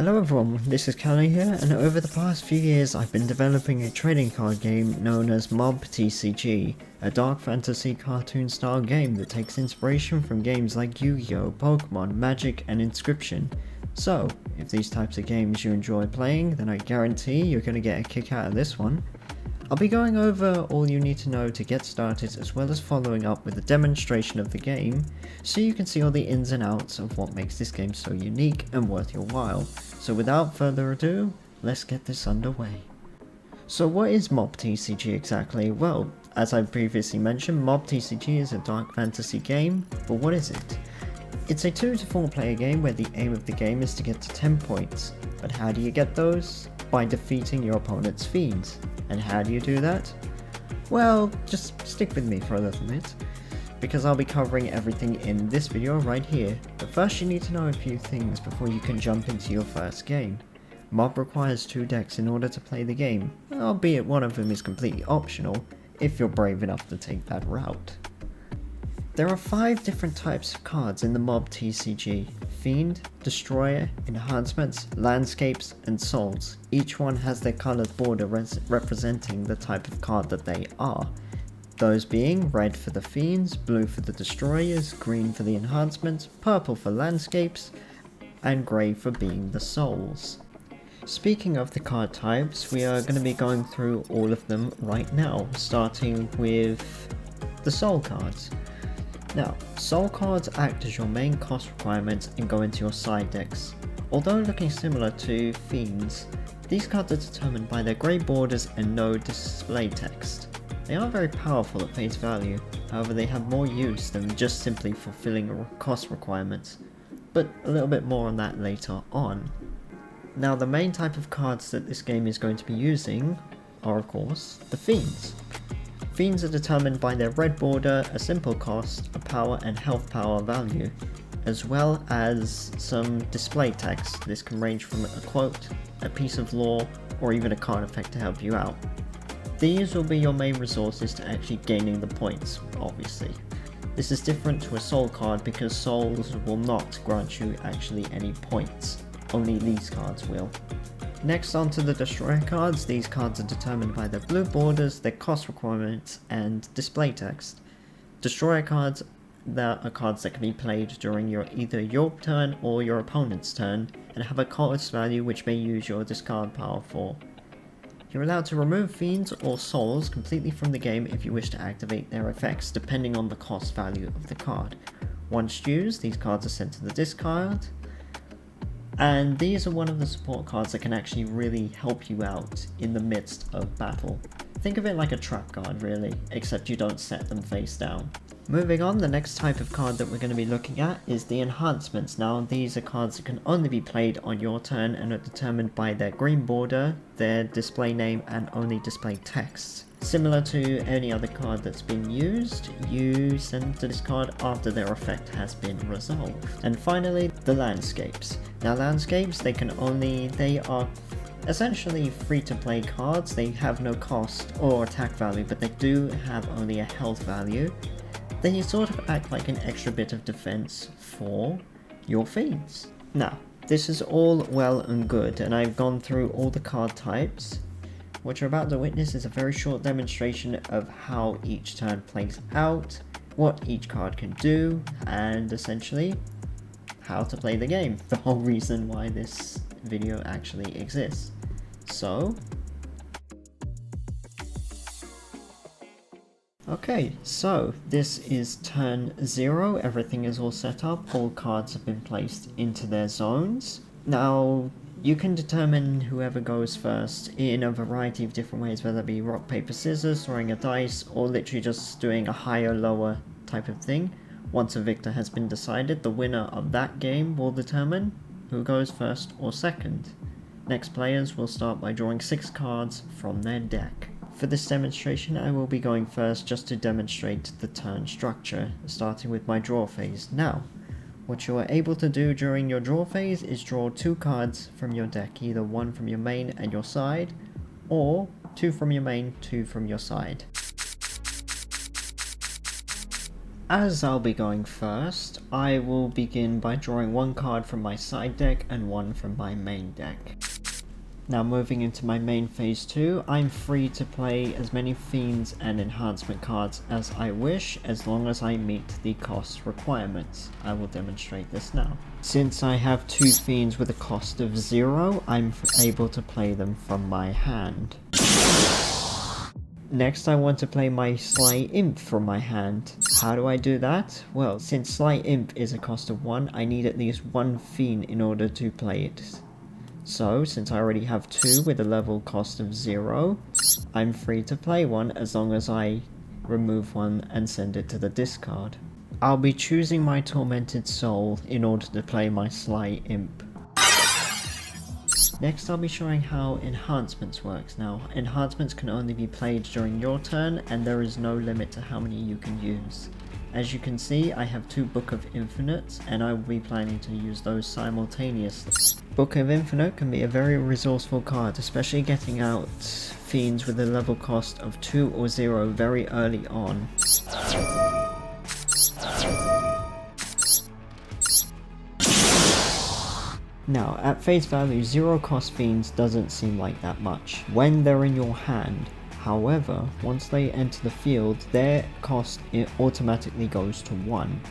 Hello everyone, this is Callie here, and over the past few years I've been developing a trading card game known as MOB TCG, a dark fantasy cartoon style game that takes inspiration from games like Yu-Gi-Oh!, Pokemon, Magic and Inscription. So, if these types of games you enjoy playing, then I guarantee you're going to get a kick out of this one. I'll be going over all you need to know to get started, as well as following up with a demonstration of the game, so you can see all the ins and outs of what makes this game so unique and worth your while. So without further ado, let's get this underway. So what is MOB TCG exactly? Well, as I previously mentioned, MOB TCG is a dark fantasy game, but what is it? It's a 2 to 4 player game where the aim of the game is to get to 10 points, but how do you get those? By defeating your opponent's fiends. And how do you do that? Well, just stick with me for a little bit, because I'll be covering everything in this video right here. But first you need to know a few things before you can jump into your first game. MOB requires 2 decks in order to play the game, albeit one of them is completely optional, if you're brave enough to take that route. There are 5 different types of cards in the MOB TCG: Fiend, Destroyer, Enhancements, Landscapes, and Souls. Each one has their coloured border representing the type of card that they are. Those being red for the Fiends, blue for the Destroyers, green for the Enhancements, purple for Landscapes, and grey for being the Souls. Speaking of the card types, we are going to be going through all of them right now, starting with the Soul cards. Now, Soul cards act as your main cost requirements and go into your side decks. Although looking similar to Fiends, these cards are determined by their grey borders and no display text. They are very powerful at face value, however they have more use than just simply fulfilling cost requirements, but a little bit more on that later on. Now, the main type of cards that this game is going to be using are of course the Fiends. Fiends are determined by their red border, a simple cost, a power and health power value, as well as some display text. This can range from a quote, a piece of lore, or even a card effect to help you out. These will be your main resources to actually gaining the points, obviously. This is different to a soul card because souls will not grant you actually any points, only these cards will. Next on to the Destroyer cards. These cards are determined by their blue borders, their cost requirements, and display text. Destroyer cards that are cards that can be played during either your turn or your opponent's turn, and have a cost value which may use your discard power for. You're allowed to remove Fiends or Souls completely from the game if you wish to activate their effects, depending on the cost value of the card. Once used, these cards are sent to the discard. And these are one of the support cards that can actually really help you out in the midst of battle. Think of it like a trap card really, except you don't set them face down. Moving on, the next type of card that we're going to be looking at is the Enhancements. Now these are cards that can only be played on your turn and are determined by their green border, their display name, and only display text. Similar to any other card that's been used, you send to this card after their effect has been resolved. And finally, the Landscapes. Now Landscapes, they are essentially free to play cards. They have no cost or attack value, but they do have only a health value. They sort of act like an extra bit of defense for your Fiends. Now, this is all well and good, and I've gone through all the card types. What you're about to witness is a very short demonstration of how each turn plays out, what each card can do, and essentially how to play the game. The whole reason why this video actually exists. So, okay, so this is turn 0, everything is all set up, all cards have been placed into their zones. Now, you can determine whoever goes first in a variety of different ways, whether it be rock, paper, scissors, throwing a dice, or literally just doing a higher, lower type of thing. Once a victor has been decided, the winner of that game will determine who goes first or second. Next players will start by drawing 6 cards from their deck. For this demonstration I will be going first just to demonstrate the turn structure, starting with my draw phase. Now, what you are able to do during your draw phase is draw 2 cards from your deck, either 1 from your main and your side, or 2 from your main, 2 from your side. As I'll be going first, I will begin by drawing one card from my side deck and one from my main deck. Now moving into my main phase 2, I'm free to play as many Fiends and Enhancement cards as I wish, as long as I meet the cost requirements. I will demonstrate this now. Since I have 2 Fiends with a cost of 0, I'm able to play them from my hand. Next I want to play my Sly Imp from my hand. How do I do that? Well, since Sly Imp is a cost of 1, I need at least 1 Fiend in order to play it. So, since I already have 2 with a level cost of 0, I'm free to play one as long as I remove one and send it to the discard. I'll be choosing my Tormented Soul in order to play my Sly Imp. Next I'll be showing how Enhancements works. Now, Enhancements can only be played during your turn, and there is no limit to how many you can use. As you can see, I have 2 Book of Infinites, and I will be planning to use those simultaneously. Book of Infinite can be a very resourceful card, especially getting out Fiends with a level cost of 2 or 0 very early on. Now, at face value, 0 cost Fiends doesn't seem like that much when they're in your hand. However, once they enter the field, their cost automatically goes to 1,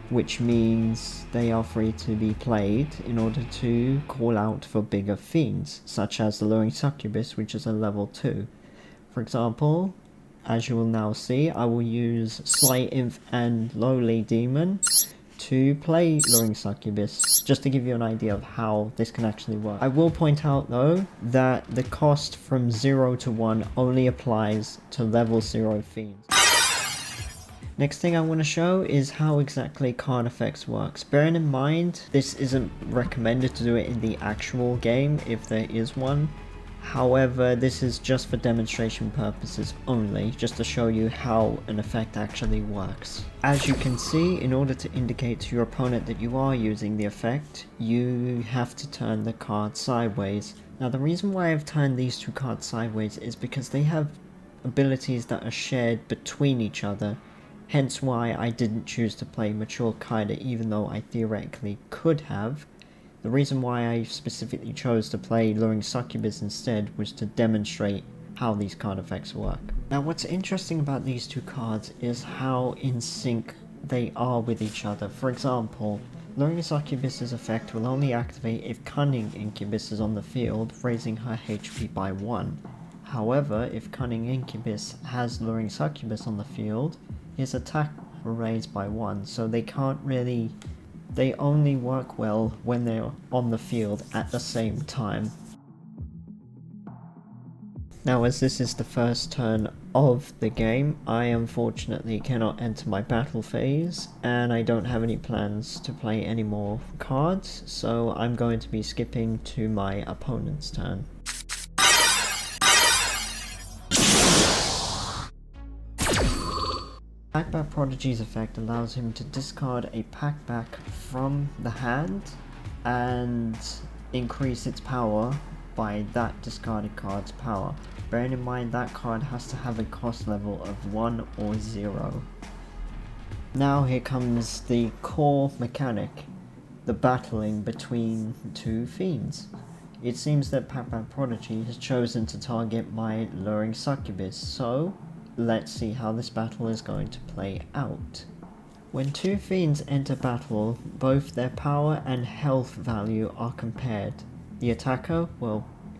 which means they are free to be played in order to call out for bigger Fiends, such as the Luring Succubus, which is a level 2. For example, as you will now see, I will use Sly Imp and Lowly Demon to play Luring Succubus, just to give you an idea of how this can actually work. I will point out though, that the cost from 0 to 1 only applies to level 0 Fiends. Next thing I want to show is how exactly card effects works. Bearing in mind, this isn't recommended to do it in the actual game, if there is one. However, this is just for demonstration purposes only, just to show you how an effect actually works. As you can see, in order to indicate to your opponent that you are using the effect, you have to turn the card sideways. Now the reason why I've turned these 2 cards sideways is because they have abilities that are shared between each other, hence why I didn't choose to play Mature Kaida even though I theoretically could have. The reason why I specifically chose to play Luring Succubus instead was to demonstrate how these card effects work. Now what's interesting about these 2 cards is how in sync they are with each other. For example, Luring Succubus's effect will only activate if Cunning Incubus is on the field, raising her HP by 1. However, if Cunning Incubus has Luring Succubus on the field, his attack will raise by 1, so they only work well when they're on the field at the same time. Now, as this is the first turn of the game, I unfortunately cannot enter my battle phase, and I don't have any plans to play any more cards, so I'm going to be skipping to my opponent's turn. Packback Prodigy's effect allows him to discard a packback from the hand and increase its power by that discarded card's power. Bearing in mind that card has to have a cost level of 1 or 0. Now here comes the core mechanic, the battling between 2 Fiends. It seems that Packback Prodigy has chosen to target my Luring Succubus, so let's see how this battle is going to play out. When 2 Fiends enter battle, both their power and health value are compared. The attacker,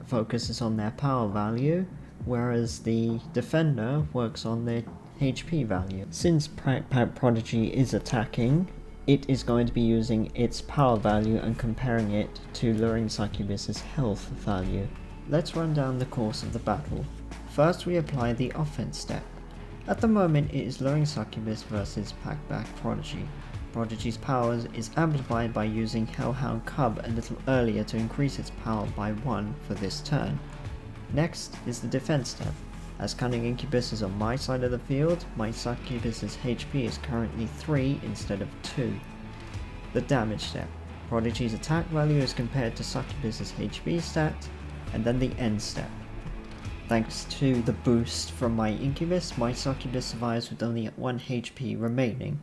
focuses on their power value, whereas the defender works on their HP value. Since Packback Prodigy is attacking, it is going to be using its power value and comparing it to Luring Succubus's health value. Let's run down the course of the battle. First we apply the offense step. At the moment it is Luring Succubus versus Packback Prodigy. Prodigy's powers is amplified by using Hellhound Cub a little earlier to increase its power by 1 for this turn. Next is the defense step. As Cunning Incubus is on my side of the field, my Succubus's HP is currently 3 instead of 2. The damage step. Prodigy's attack value is compared to Succubus's HP stat, and then the end step. Thanks to the boost from my Incubus, my Succubus survives with only 1 HP remaining.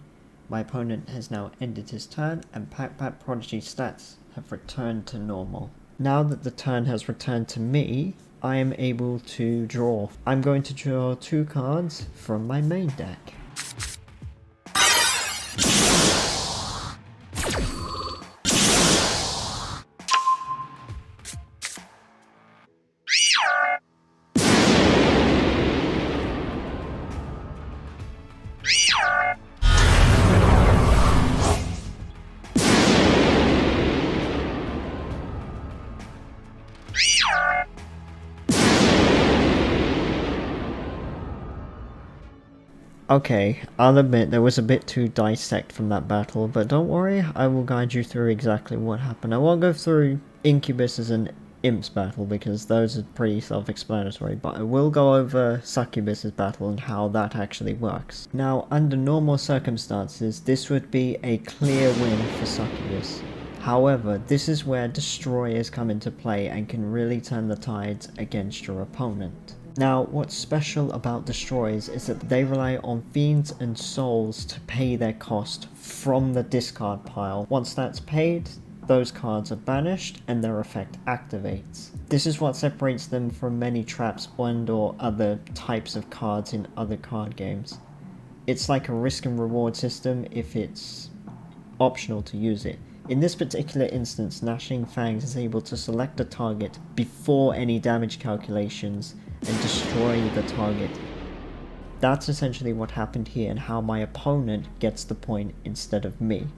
My opponent has now ended his turn, and Pack Prodigy stats have returned to normal. Now that the turn has returned to me, I am able to draw. I'm going to draw 2 cards from my main deck. Okay, I'll admit there was a bit to dissect from that battle, but don't worry, I will guide you through exactly what happened. I won't go through Incubus's and Imp's battle because those are pretty self-explanatory, but I will go over Succubus's battle and how that actually works. Now, under normal circumstances, this would be a clear win for Succubus. However, this is where destroyers come into play and can really turn the tides against your opponent. Now, what's special about destroyers is that they rely on fiends and souls to pay their cost from the discard pile. Once that's paid, those cards are banished and their effect activates. This is what separates them from many traps and or other types of cards in other card games. It's like a risk and reward system if it's optional to use it. In this particular instance, Gnashing Fangs is able to select a target before any damage calculations and destroy the target. That's essentially what happened here and how my opponent gets the point instead of me.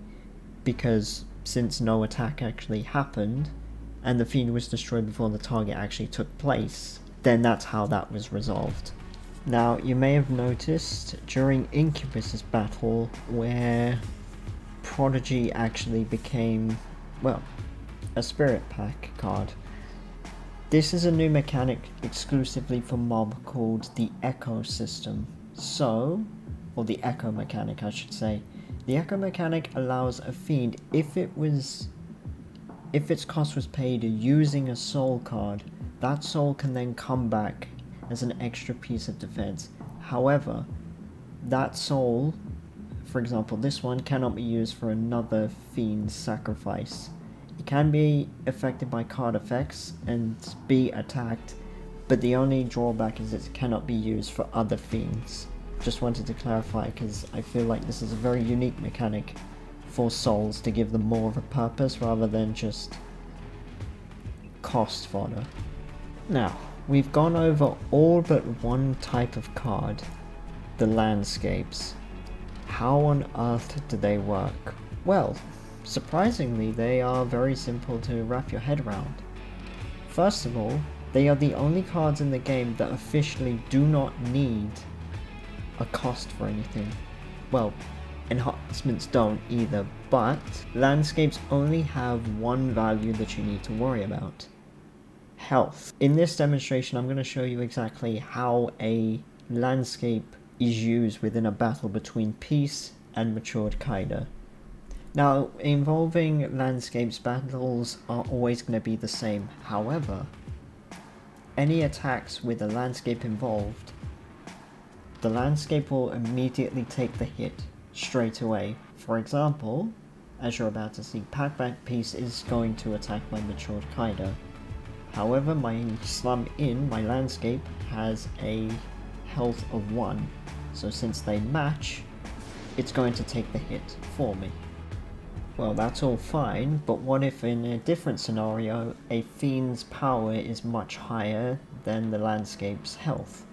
Because since no attack actually happened, and the Fiend was destroyed before the target actually took place, then that's how that was resolved. Now, you may have noticed during Incubus's battle where Prodigy actually became, well, a Spirit Pack card. This is a new mechanic exclusively for MOB called the Echo system. So, or the Echo mechanic I should say. The Echo mechanic allows a Fiend, if its cost was paid using a soul card, that soul can then come back as an extra piece of defense. However, that soul, for example this one, cannot be used for another Fiend's sacrifice. It can be affected by card effects and be attacked, but the only drawback is it cannot be used for other Fiends. Just wanted to clarify because I feel like this is a very unique mechanic for souls to give them more of a purpose rather than just cost fodder. Now, we've gone over all but one type of card, the landscapes. How on earth do they work? Well, surprisingly, they are very simple to wrap your head around. First of all, they are the only cards in the game that officially do not need a cost for anything. Well, enhancements don't either, but landscapes only have one value that you need to worry about: health. In this demonstration, I'm going to show you exactly how a landscape is used within a battle between Peace and Matured Kaida. Now, involving landscapes, battles are always going to be the same. However, any attacks with a landscape involved, the landscape will immediately take the hit straight away. For example, as you're about to see, Pack Peace is going to attack my Matured Kaida. However, my Slum Inn, my landscape, has a health of 1. So since they match, it's going to take the hit for me. Well, that's all fine, but what if in a different scenario, a Fiend's power is much higher than the landscape's health?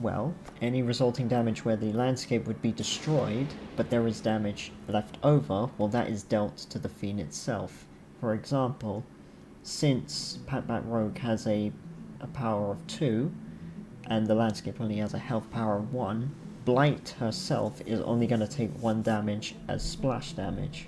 Well, any resulting damage where the landscape would be destroyed, but there is damage left over, well, that is dealt to the Fiend itself. For example, since Pack Rogue has a power of 2, and the landscape only has a health power of 1, Blight herself is only going to take 1 damage as splash damage.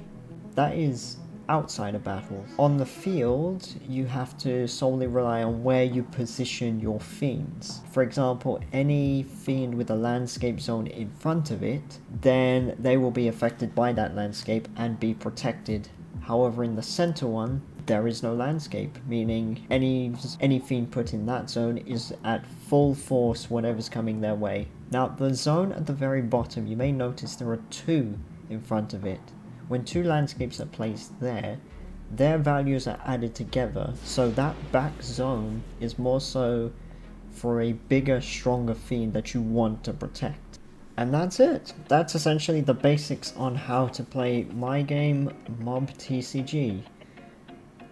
That is outside of battle. On the field, you have to solely rely on where you position your Fiends. For example, any Fiend with a landscape zone in front of it, then they will be affected by that landscape and be protected. However, in the center one, there is no landscape, meaning any Fiend put in that zone is at full force whatever's coming their way. Now, the zone at the very bottom, you may notice there are 2 in front of it. When two landscapes are placed there, their values are added together, so that back zone is more so for a bigger, stronger fiend that you want to protect. And that's it. That's essentially the basics on how to play my game, Mob TCG.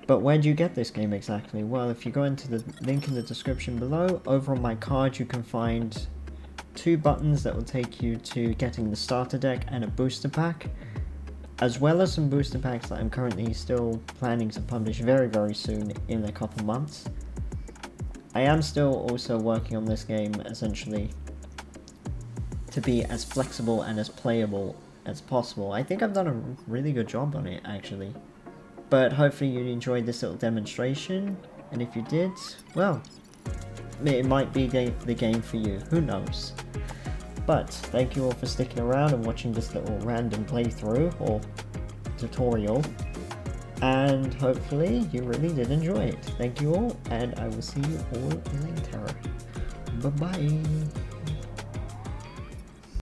But where do you get this game exactly? Well, if you go into the link in the description below, over on my card you can find 2 buttons that will take you to getting the starter deck and a booster pack, as well as some booster packs that I'm currently still planning to publish very, very soon in a couple months. I am still also working on this game essentially to be as flexible and as playable as possible. I think I've done a really good job on it actually. But hopefully you enjoyed this little demonstration, and if you did, well, it might be the game for you, who knows. But thank you all for sticking around and watching this little random playthrough or tutorial, and hopefully you really did enjoy it. Thank you all, and I will see you all later. Bye bye.